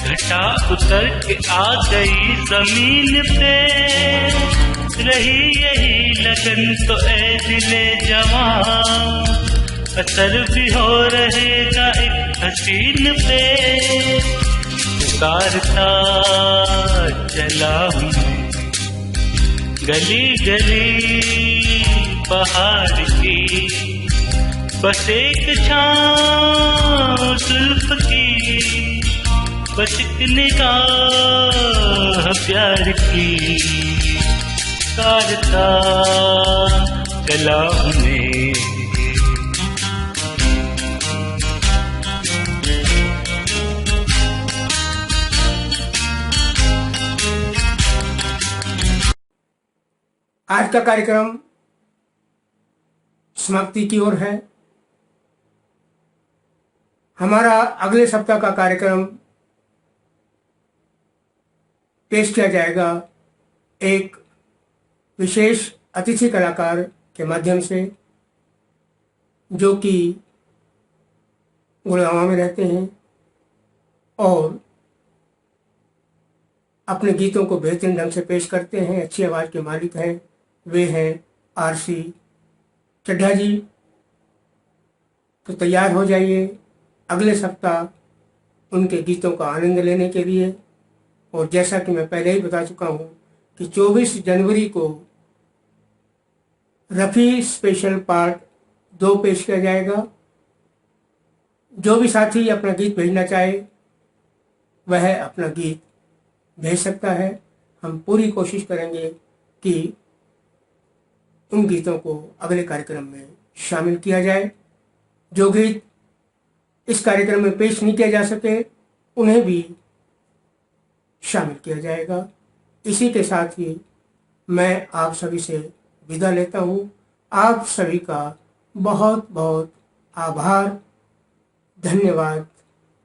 घटा उतर के आ गई जमीन पे। रही यही लगन तो ऐ दिले जवां, असर भी हो रहेगा एक हसीन पे। पुकारता चला हूँ गली गली बहार की, बस एक छाँव जुल्फ की, बस एक निगाह प्यार की। पुकारता चला हूँ मैं। आज का कार्यक्रम समाप्ति की ओर है। हमारा अगले सप्ताह का कार्यक्रम पेश किया जाएगा एक विशेष अतिथि कलाकार के माध्यम से, जो कि गुड़गांव में रहते हैं और अपने गीतों को बेहतरीन ढंग से पेश करते हैं, अच्छी आवाज़ के मालिक हैं। वे हैं आरसी चड्ढा जी। तो तैयार हो जाइए अगले सप्ताह उनके गीतों का आनंद लेने के लिए। और जैसा कि मैं पहले ही बता चुका हूँ कि 24 जनवरी को रफ़ी स्पेशल पार्ट 2 पेश किया जाएगा। जो भी साथी अपना गीत भेजना चाहे वह अपना गीत भेज सकता है। हम पूरी कोशिश करेंगे कि उन गीतों को अगले कार्यक्रम में शामिल किया जाए। जो गीत इस कार्यक्रम में पेश नहीं किया जा सके उन्हें भी शामिल किया जाएगा। इसी के साथ ही मैं आप सभी से विदा लेता हूँ। आप सभी का बहुत बहुत आभार, धन्यवाद।